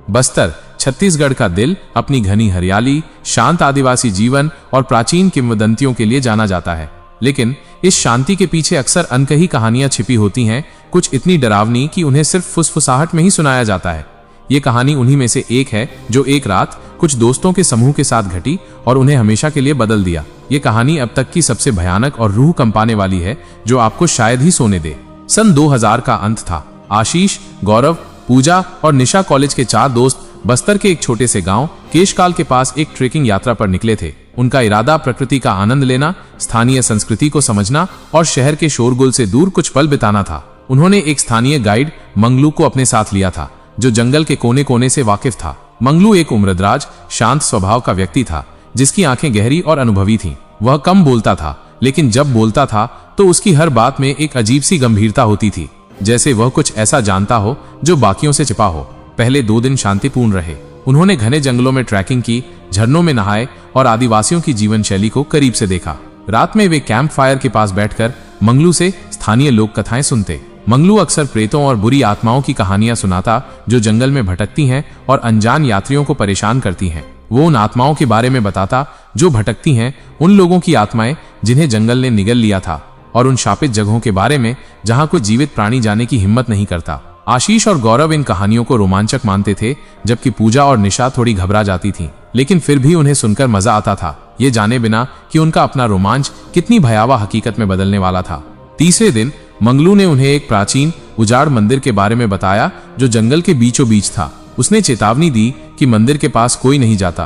बस्तर छत्तीसगढ़ का दिल अपनी घनी हरियाली, शांत आदिवासी जीवन और प्राचीन किंवदंतियों के लिए जाना जाता है। लेकिन इस शांति के पीछे अक्सर अनकही कहानियां छिपी होती हैं, कुछ इतनी डरावनी कि उन्हें सिर्फ फुसफुसाहट में ही सुनाया जाता है। ये कहानी उन्हीं में से एक है जो एक रात कुछ दोस्तों के समूह के साथ घटी और उन्हें हमेशा के लिए बदल दिया। ये कहानी अब तक की सबसे भयानक और रूह कंपाने वाली है, जो आपको शायद ही सोने दे। सन 2000 का अंत था। आशीष, गौरव, पूजा और निशा कॉलेज के 4 दोस्त बस्तर के एक छोटे से गांव केशकाल के पास एक ट्रेकिंग यात्रा पर निकले थे। उनका इरादा प्रकृति का आनंद लेना, स्थानीय संस्कृति को समझना और शहर के शोरगुल से दूर कुछ पल बिताना था। उन्होंने एक स्थानीय गाइड मंगलू को अपने साथ लिया था, जो जंगल के कोने कोने से वाकिफ था। मंगलू एक उम्रदराज, शांत स्वभाव का व्यक्ति था, जिसकी आंखें गहरी और अनुभवी थीं। वह कम बोलता था, लेकिन जब बोलता था तो उसकी हर बात में एक अजीब सी गंभीरता होती थी, जैसे वह कुछ ऐसा जानता हो जो बाकियों से छिपा हो। पहले 2 दिन शांतिपूर्ण रहे। उन्होंने घने जंगलों में ट्रैकिंग की, झरनों में नहाए और आदिवासियों की जीवन शैली को करीब से देखा। रात में वे कैंप फायर के पास बैठकर मंगलू से स्थानीय लोक कथाएं सुनते। मंगलू अक्सर प्रेतों और बुरी आत्माओं की कहानियां सुनाता, जो जंगल में भटकती हैं और अनजान यात्रियों को परेशान करती हैं। वो उन आत्माओं के बारे में बताता जो भटकती हैं, उन लोगों की आत्माएं जिन्हें जंगल ने निगल लिया था, और उन शापित जगहों के बारे में जहां कोई जीवित प्राणी जाने की हिम्मत नहीं करता। आशीष और गौरव इन कहानियों को रोमांचक मानते थे, जबकि पूजा और निशा थोड़ी घबरा जाती थीं, लेकिन फिर भी उन्हें सुनकर मजा आता था, ये जाने बिना कि उनका अपना रोमांच कितनी भयावह हकीकत में बदलने वाला था। तीसरे दिन मंगलू ने उन्हें एक प्राचीन उजाड़ मंदिर के बारे में बताया, जो जंगल के बीचों बीच था। उसने चेतावनी दी कि मंदिर के पास कोई नहीं जाता,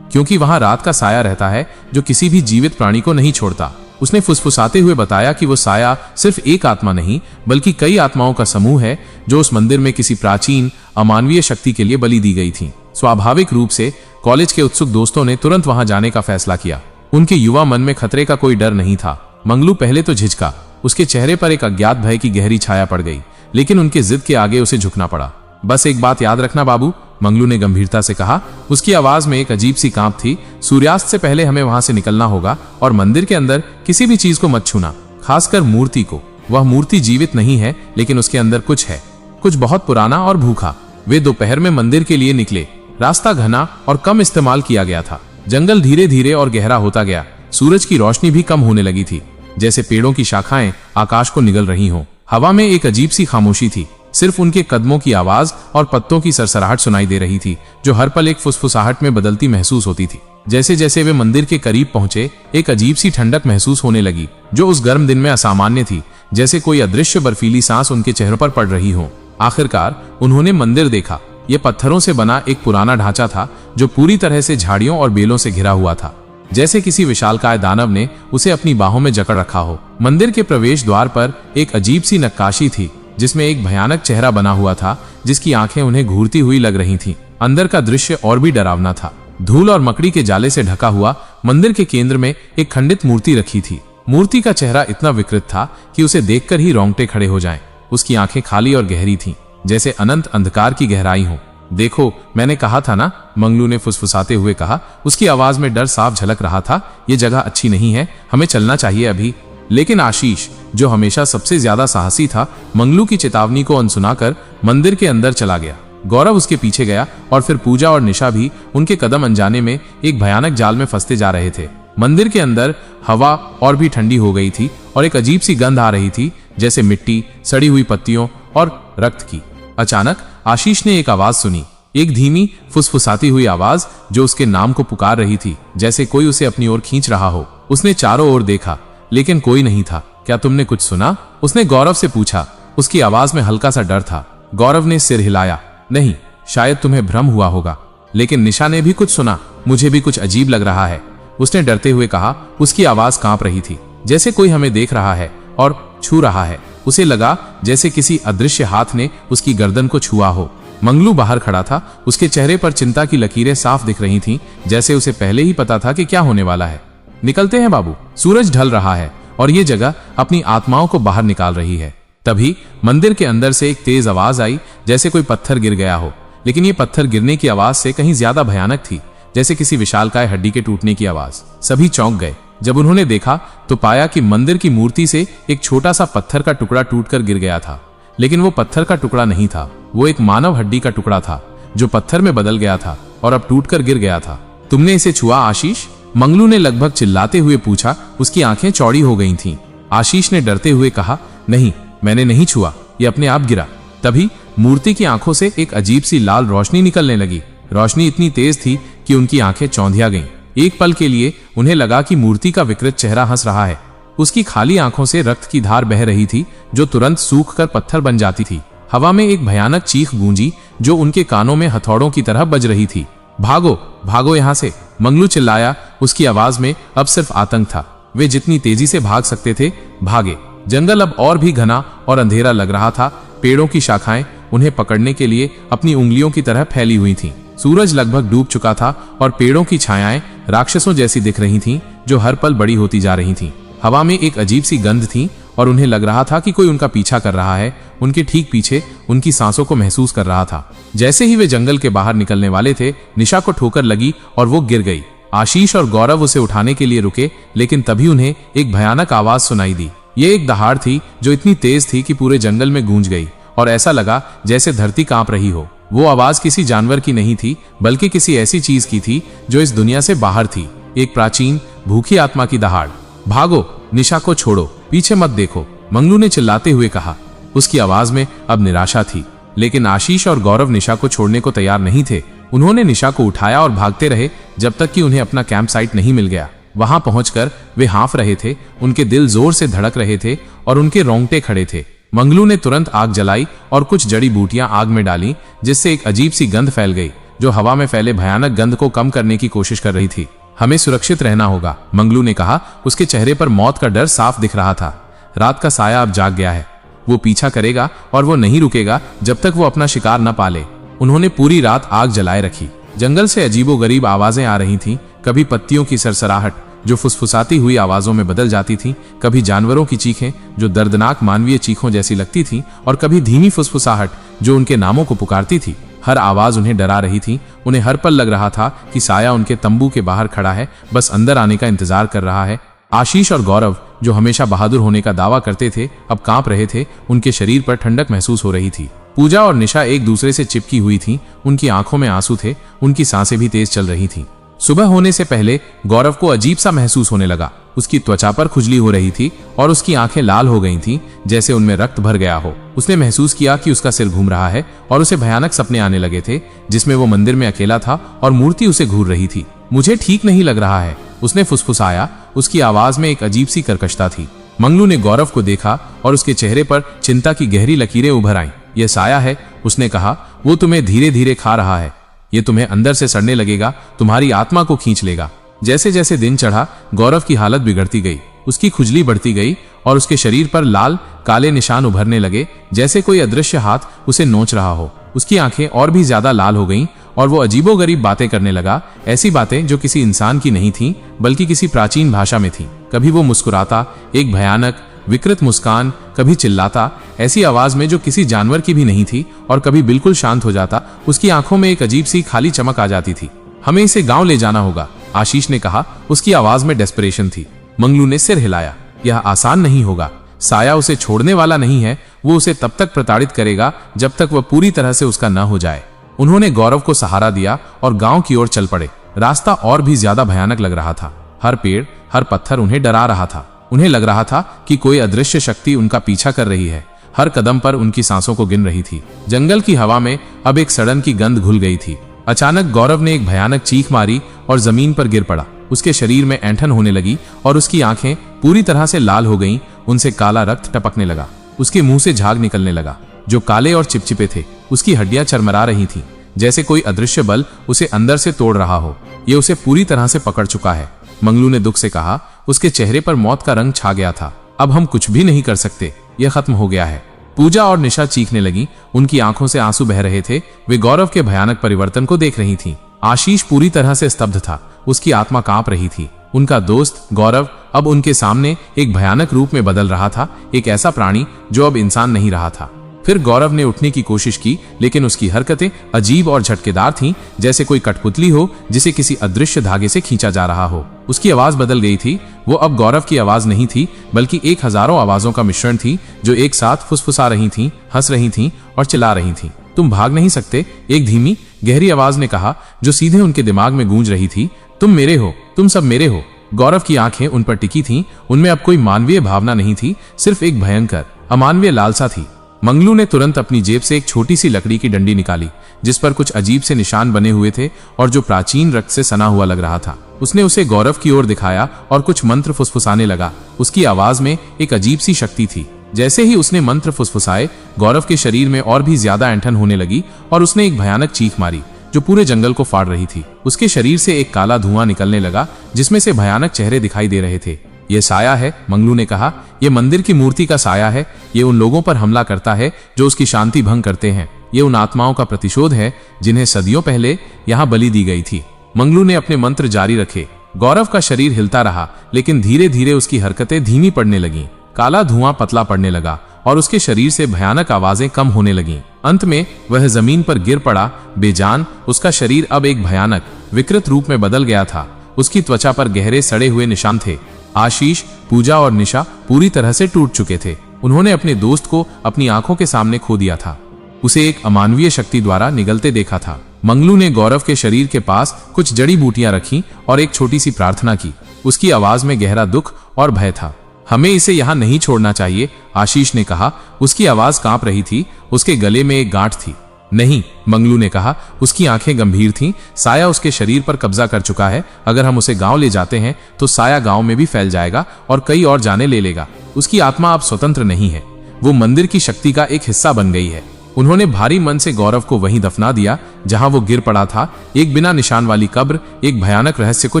क्योंकि वहां रात का साया रहता है जो किसी भी जीवित प्राणी को नहीं छोड़ता। उसने फुसफुसाते हुए बताया कि वो साया सिर्फ एक आत्मा नहीं, बल्कि कई आत्माओं का समूह है, जो उस मंदिर में किसी प्राचीन अमानवीय शक्ति के लिए बलि दी गई थी। स्वाभाविक रूप से कॉलेज के उत्सुक दोस्तों ने तुरंत वहां जाने का फैसला किया। उनके युवा मन में खतरे का कोई डर नहीं था। मंगलू पहले तो झिझका, उसके चेहरे पर एक अज्ञात भय की गहरी छाया पड़ गई, लेकिन उनके जिद के आगे उसे झुकना पड़ा। बस एक बात याद रखना बाबू, मंगलू ने गंभीरता से कहा। उसकी आवाज में एक अजीब सी कांप थी। सूर्यास्त से पहले हमें वहां से निकलना होगा और मंदिर के अंदर किसी भी चीज को मत छूना, खासकर मूर्ति को। वह मूर्ति जीवित नहीं है, लेकिन उसके अंदर कुछ है, कुछ बहुत पुराना और भूखा। वे दोपहर में मंदिर के लिए निकले। रास्ता घना और कम इस्तेमाल किया गया था। जंगल धीरे धीरे और गहरा होता गया। सूरज की रोशनी भी कम होने लगी थी, जैसे पेड़ों की शाखाएं आकाश को निगल रही हों। हवा में एक अजीब सी खामोशी थी। सिर्फ उनके कदमों की आवाज और पत्तों की सरसराहट सुनाई दे रही थी, जो हर पल एक फुसफुसाहट में बदलती महसूस होती थी। जैसे जैसे वे मंदिर के करीब पहुंचे, एक अजीब सी ठंडक महसूस होने लगी, जो उस गर्म दिन में असामान्य थी, जैसे कोई अदृश्य बर्फीली सांस उनके चेहरों पर पड़ रही हो। आखिरकार उन्होंने मंदिर देखा। यह पत्थरों से बना एक पुराना ढांचा था, जो पूरी तरह से झाड़ियों और बेलों से घिरा हुआ था, जैसे किसी विशालकाय दानव ने उसे अपनी बाहों में जकड़ रखा हो। मंदिर के प्रवेश द्वार पर एक अजीब सी नक्काशी थी, जिसमें एक भयानक चेहरा बना हुआ था, जिसकी आंखें उन्हें घूरती हुई लग रही थीं। अंदर का दृश्य और भी डरावना था। धूल और मकड़ी के जाले से ढका हुआ मंदिर के केंद्र में एक खंडित मूर्ति रखी थी। मूर्ति का चेहरा इतना विकृत था कि उसे देखकर ही रोंगटे खड़े हो जाएं। उसकी आंखें खाली और गहरी थीं, जैसे अनंत अंधकार की गहराई हो। देखो, मैंने कहा था ना, मंगलू ने फुसफुसाते हुए कहा। उसकी आवाज में डर साफ झलक रहा था। ये जगह अच्छी नहीं है, हमें चलना चाहिए अभी। लेकिन आशीष, जो हमेशा सबसे ज्यादा साहसी था, मंगलू की चेतावनी को अनसुना कर मंदिर के अंदर चला गया। गौरव उसके पीछे गया और फिर पूजा और निशा भी उनके कदम अनजाने में एक भयानक जाल में फंसते जा रहे थे। मंदिर के अंदर हवा और भी ठंडी हो गई थी और एक अजीब सी गंध आ रही थी, जैसे मिट्टी, सड़ी हुई पत्तियों और रक्त की। अचानक आशीष ने एक आवाज सुनी, एक धीमी फुसफुसाती हुई आवाज जो उसके नाम को पुकार रही थी, जैसे कोई उसे अपनी ओर खींच रहा हो। उसने चारों ओर देखा, लेकिन कोई नहीं था। क्या तुमने कुछ सुना? उसने गौरव से पूछा। उसकी आवाज में हल्का सा डर था। गौरव ने सिर हिलाया। नहीं, शायद तुम्हें भ्रम हुआ होगा। लेकिन निशा ने भी कुछ सुना। मुझे भी कुछ अजीब लग रहा है, उसने डरते हुए कहा। उसकी आवाज कांप रही थी, जैसे कोई हमें देख रहा है और छू रहा है। उसे लगा जैसे किसी अदृश्य हाथ ने उसकी गर्दन को छुआ हो। मंगलू बाहर खड़ा था। उसके चेहरे पर चिंता की लकीरें साफ दिख रही थीं, जैसे उसे पहले ही पता था कि क्या होने वाला है। निकलते हैं बाबू, सूरज ढल रहा है और ये जगह अपनी आत्माओं को बाहर निकाल रही है। तभी मंदिर के अंदर से एक तेज आवाज आई, जैसे कोई पत्थर गिर गया हो। लेकिन ये पत्थर गिरने की आवाज से कहीं ज्यादा भयानक थी, जैसे किसी विशालकाय हड्डी के टूटने की आवाज। सभी चौंक गए। जब उन्होंने देखा तो पाया कि मंदिर की मूर्ति से एक छोटा सा पत्थर का टुकड़ा टूटकर गिर गया था। लेकिन वो पत्थर का टुकड़ा नहीं था, वो एक मानव हड्डी का टुकड़ा था, जो पत्थर में बदल गया था और अब टूटकर गिर गया था। तुमने इसे छुआ आशीष? मंगलू ने लगभग चिल्लाते हुए पूछा। उसकी आंखें चौड़ी हो गई थीं। आशीष ने डरते हुए कहा, नहीं, मैंने नहीं छुआ, ये अपने आप गिरा। तभी मूर्ति की आंखों से एक अजीब सी लाल रोशनी निकलने लगी। रोशनी इतनी तेज थी कि उनकी आंखें चौंधिया गईं। एक पल के लिए उन्हें लगा कि मूर्ति का विकृत चेहरा हंस रहा है। उसकी खाली आंखों से रक्त की धार बह रही थी, जो तुरंत सूख कर पत्थर बन जाती थी। हवा में एक भयानक चीख गूंजी, जो उनके कानों में हथौड़ों की तरह बज रही थी। भागो, भागो यहां से, मंगलू चिल्लाया। उसकी आवाज में अब सिर्फ आतंक था। वे जितनी तेजी से भाग सकते थे भागे। जंगल अब और भी घना और अंधेरा लग रहा था। पेड़ों की शाखाएं उन्हें पकड़ने के लिए अपनी उंगलियों की तरह फैली हुई थीं। सूरज लगभग डूब चुका था और पेड़ों की छायाएं राक्षसों जैसी दिख रही थीं, जो हर पल बड़ी होती जा रही थीं। हवा में एक अजीब सी गंध थी और उन्हें लग रहा था कि कोई उनका पीछा कर रहा है। उनके ठीक पीछे उनकी सांसों को महसूस कर रहा था। जैसे ही वे जंगल के बाहर निकलने वाले थे, निशा को ठोकर लगी और वो गिर गई। आशीष और गौरव उसे उठाने के लिए रुके, लेकिन तभी उन्हें एक भयानक आवाज सुनाई दी। ये एक दहाड़ थी जो इतनी तेज थी कि पूरे जंगल में गूंज गई और ऐसा लगा जैसे धरती कांप रही हो। वो आवाज किसी जानवर की नहीं थी, बल्कि किसी ऐसी चीज की थी जो इस दुनिया से बाहर थी। एक प्राचीन भूखी आत्मा की दहाड़। भागो, निशा को छोड़ो, पीछे मत देखो, मंगलू ने चिल्लाते हुए कहा। उसकी आवाज में अब निराशा थी, लेकिन आशीष और गौरव निशा को छोड़ने को तैयार नहीं थे। उन्होंने निशा को उठाया और भागते रहे जब तक कि उन्हें अपना कैंप साइट नहीं मिल गया। वहां पहुंचकर वे हाँफ रहे थे, उनके दिल जोर से धड़क रहे थे और उनके रोंगटे खड़े थे। मंगलू ने तुरंत आग जलाई और कुछ जड़ी बूटियां आग में डाली, जिससे एक अजीब सी गंध फैल गई, जो हवा में फैले भयानक गंध को कम करने की कोशिश कर रही थी। हमें सुरक्षित रहना होगा, मंगलू ने कहा। उसके चेहरे पर मौत का डर साफ दिख रहा था। रात का साया अब जाग गया है। वो पीछा करेगा और वो नहीं रुकेगा जब तक वो अपना शिकार न पाले। उन्होंने पूरी रात आग जलाए रखी। जंगल से अजीबोगरीब आवाजें आ रही थीं, कभी पत्तियों की सरसराहट जो फुसफुसाती हुई आवाजों में बदल जाती थीं, कभी जानवरों की चीखें जो दर्दनाक मानवीय चीखों जैसी लगती थीं, और कभी धीमी फुसफुसाहट जो उनके नामों को पुकारती थी। हर आवाज उन्हें डरा रही थी। उन्हें हर पल लग रहा था कि साया उनके तंबू के बाहर खड़ा है, बस अंदर आने का इंतजार कर रहा है। आशीष और गौरव, जो हमेशा बहादुर होने का दावा करते थे, अब कांप रहे थे। उनके शरीर पर ठंडक महसूस हो रही थी। पूजा और निशा एक दूसरे से चिपकी हुई थीं। उनकी आंखों में आंसू थे, उनकी सांसें भी तेज चल रही थीं। सुबह होने से पहले गौरव को अजीब सा महसूस होने लगा। उसकी त्वचा पर खुजली हो रही थी और उसकी आंखें लाल हो गई थीं, जैसे उनमें रक्त भर गया हो। उसने महसूस किया कि उसका सिर घूम रहा है और उसे भयानक सपने आने लगे थे, जिसमें वो मंदिर में अकेला था और मूर्ति उसे घूर रही थी। मुझे ठीक नहीं लग रहा है, उसने फुसफुसाया। उसकी आवाज में एक अजीब सी कर्कशता थी। मंगलू ने गौरव को देखा और उसके चेहरे पर चिंता की गहरी लकीरें उभर आईं। यह साया है, उसने कहा। वो तुम्हें धीरे धीरे खा रहा है। ये तुम्हें अंदर से सड़ने लगेगा, तुम्हारी आत्मा को खींच लेगा। जैसे जैसे दिन चढ़ा, गौरव की हालत बिगड़ती गई। उसकी खुजली बढ़ती गई और उसके शरीर पर लाल काले निशान उभरने लगे, जैसे कोई अदृश्य हाथ उसे नोच रहा हो। उसकी आंखें और भी ज्यादा लाल हो गईं और वो अजीबोगरीब बातें करने लगा। ऐसी बातें जो किसी इंसान की नहीं थीं, बल्कि किसी प्राचीन भाषा में थीं। कभी वो मुस्कुराता, एक भयानक विकृत मुस्कान, कभी चिल्लाता ऐसी आवाज में जो किसी जानवर की भी नहीं थी, और कभी बिल्कुल शांत हो जाता। उसकी आंखों में एक अजीब सी खाली चमक आ जाती थी। हमें इसे गांव ले जाना होगा, आशीष ने कहा। उसकी आवाज में डेस्परेशन थी। मंगलू ने सिर हिलाया। यह आसान नहीं होगा। साया उसे छोड़ने वाला नहीं है। वो उसे तब तक प्रताड़ित करेगा जब तक वह पूरी तरह से उसका न हो जाए। उन्होंने गौरव को सहारा दिया और गांव की ओर चल पड़े। रास्ता और भी ज्यादा भयानक लग रहा था। हर पेड़, हर पत्थर उन्हें डरा रहा था। उन्हें लग रहा था कि कोई अदृश्य शक्ति उनका पीछा कर रही है। हर कदम पर उनकी सांसों को गिन रही थी। जंगल की हवा में अब एक सड़न की गंध घुल गई थी। अचानक गौरव ने एक भयानक चीख मारी और जमीन पर गिर पड़ा। उसके शरीर में ऐंठन होने लगी और उसकी आंखें पूरी तरह से लाल हो गईं। उनसे काला रक्त टपकने लगा। उसके मुंह से झाग निकलने लगा, जो काले और चिपचिपे थे। उसकी हड्डियां चरमरा रही थीं, जैसे कोई अदृश्य बल उसे अंदर से तोड़ रहा हो। ये उसे पूरी तरह से पकड़ चुका है, मंगलू ने दुख से कहा। उसके चेहरे पर मौत का रंग छा गया था। अब हम कुछ भी नहीं कर सकते, यह खत्म हो गया है। पूजा और निशा चीखने लगी। उनकी आंखों से आंसू बह रहे थे। वे गौरव के भयानक परिवर्तन को देख रही थीं। आशीष पूरी तरह से स्तब्ध था। उसकी आत्मा कांप रही थी। उनका दोस्त गौरव अब उनके सामने एक भयानक रूप में बदल रहा था, एक ऐसा प्राणी जो अब इंसान नहीं रहा था। फिर गौरव ने उठने की कोशिश की, लेकिन उसकी हरकतें अजीब और झटकेदार थीं, जैसे कोई कठपुतली हो जिसे किसी अदृश्य धागे से खींचा जा रहा हो। उसकी आवाज बदल गई थी। वो अब गौरव की आवाज नहीं थी, बल्कि एक हजारों आवाजों का मिश्रण थी, जो एक साथ फुसफुसा रही थीं, हंस रही थीं और चिल्ला रही थीं। तुम भाग नहीं सकते, एक धीमी गहरी आवाज ने कहा, जो सीधे उनके दिमाग में गूंज रही थी, तुम मेरे हो, तुम सब मेरे हो। गौरव की आंखें उन पर टिकी थीं, उनमें अब कोई मानवीय भावना नहीं थी, सिर्फ एक भयंकर अमानवीय लालसा थी। मंगलू ने तुरंत अपनी जेब से एक छोटी सी लकड़ी की डंडी निकाली, जिस पर कुछ अजीब से निशान बने हुए थे और जो प्राचीन रक्त से सना हुआ लग रहा था। उसने उसे गौरव की ओर दिखाया और कुछ मंत्र फुसफुसाने लगा। उसकी आवाज में एक अजीब सी शक्ति थी। जैसे ही उसने मंत्र फुसफुसाए, गौरव के शरीर में और भी ज्यादा ऐंठन होने लगी और उसने एक भयानक चीख मारी जो पूरे जंगल को फाड़ रही थी। उसके शरीर से एक काला धुआं निकलने लगा, जिसमें से भयानक चेहरे दिखाई दे रहे थे। ये साया है, मंगलू ने कहा। ये मंदिर की मूर्ति का साया है। ये उन लोगों पर हमला करता है जो उसकी शांति भंग करते हैं। ये उन आत्माओं का प्रतिशोध है जिन्हें सदियों पहले यहाँ बलि दी गई थी। मंगलू ने अपने मंत्र जारी रखे। गौरव का शरीर हिलता रहा, लेकिन धीरे धीरे उसकी हरकतें धीमी पड़ने लगीं। काला धुआं पतला पड़ने लगा और उसके शरीर से भयानक आवाजें कम होने लगीं। अंत में वह जमीन पर गिर पड़ा, बेजान। उसका शरीर अब एक भयानक विकृत रूप में बदल गया था। उसकी त्वचा पर गहरे सड़े हुए निशान थे। आशीष, पूजा और निशा पूरी तरह से टूट चुके थे। उन्होंने अपने दोस्त को अपनी आंखों के सामने खो दिया था। उसे एक अमानवीय शक्ति द्वारा निगलते देखा था। मंगलू ने गौरव के शरीर के पास कुछ जड़ी बूटियां रखी और एक छोटी सी प्रार्थना की। उसकी आवाज में गहरा दुख और भय था। हमें इसे यहाँ नहीं छोड़ना चाहिए, आशीष ने कहा। उसकी आवाज कांप रही थी। उसके गले में एक गांठ थी। नहीं, मंगलू ने कहा। उसकी आंखें गंभीर थीं। साया उसके शरीर पर कब्जा कर चुका है। अगर हम उसे गांव ले जाते हैं तो साया गांव में भी फैल जाएगा और कई और जाने ले लेगा। उसकी आत्मा अब स्वतंत्र नहीं है, वो मंदिर की शक्ति का एक हिस्सा बन गई है। उन्होंने भारी मन से गौरव को वहीं दफना दिया जहां वो गिर पड़ा था, एक बिना निशान वाली कब्र, एक भयानक रहस्य को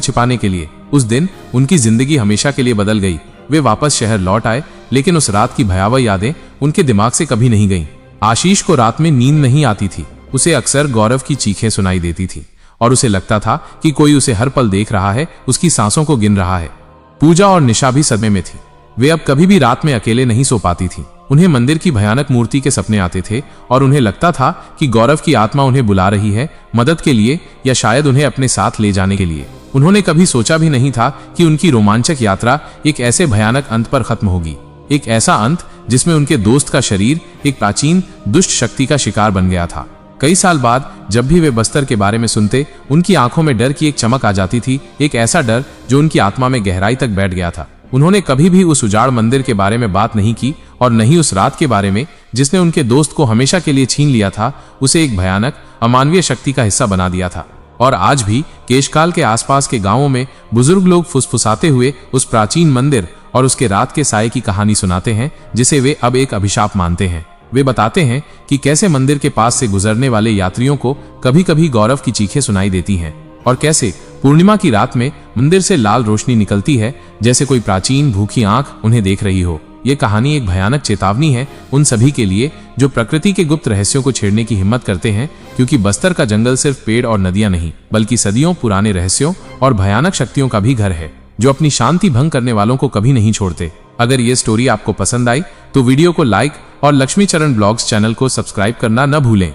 छिपाने के लिए। उस दिन उनकी जिंदगी हमेशा के लिए बदल गई। वे वापस शहर लौट आए, लेकिन उस रात की भयावह यादें उनके दिमाग से कभी नहीं गईं। आशीष को रात में नींद नहीं आती थी। उसे अक्सर गौरव की चीखें सुनाई देती थी और उसे लगता था कि कोई उसे हर पल देख रहा है, उसकी सांसों को गिन रहा है। पूजा और निशा भी सदमे में थी। वे अब कभी भी रात में अकेले नहीं सो पाती थी। उन्हें मंदिर की भयानक मूर्ति के सपने आते थे और उन्हें लगता था कि गौरव की आत्मा उन्हें बुला रही है, मदद के लिए या शायद उन्हें अपने साथ ले जाने के लिए। उन्होंने कभी सोचा भी नहीं था कि उनकी रोमांचक यात्रा एक ऐसे भयानक अंत पर खत्म होगी। एक ऐसा अंत जिसमें उनके दोस्त का शरीर एक प्राचीन दुष्ट शक्ति का शिकार बन गया था। कई साल बाद जब भी वे बस्तर के बारे में सुनते, उनकी आंखों में डर की एक चमक आ जाती थी, एक ऐसा डर जो उनकी आत्मा में गहराई तक बैठ गया था। उन्होंने कभी भी उस उजाड़ मंदिर के बारे में बात नहीं की और न ही उस रात के बारे में जिसने उनके दोस्त को हमेशा के लिए छीन लिया था, उसे एक भयानक अमानवीय शक्ति का हिस्सा बना दिया था। और आज भी केशकाल के आसपास के गांवों में बुजुर्ग लोग फुसफुसाते हुए उस प्राचीन मंदिर और उसके रात के साये की कहानी सुनाते हैं, जिसे वे अब एक अभिशाप मानते हैं। वे बताते हैं कि कैसे मंदिर के पास से गुजरने वाले यात्रियों को कभी कभी गौरव की चीखें सुनाई देती हैं और कैसे पूर्णिमा की रात में मंदिर से लाल रोशनी निकलती है, जैसे कोई प्राचीन भूखी आंख उन्हें देख रही हो। ये कहानी एक भयानक चेतावनी है उन सभी के लिए जो प्रकृति के गुप्त रहस्यों को छेड़ने की हिम्मत करते हैं, क्योंकि बस्तर का जंगल सिर्फ पेड़ और नदियां नहीं, बल्कि सदियों पुराने रहस्यों और भयानक शक्तियों का भी घर है, जो अपनी शांति भंग करने वालों को कभी नहीं छोड़ते। अगर ये स्टोरी आपको पसंद आई तो वीडियो को लाइक और लक्ष्मी चरण ब्लॉग्स चैनल को सब्सक्राइब करना न भूलें।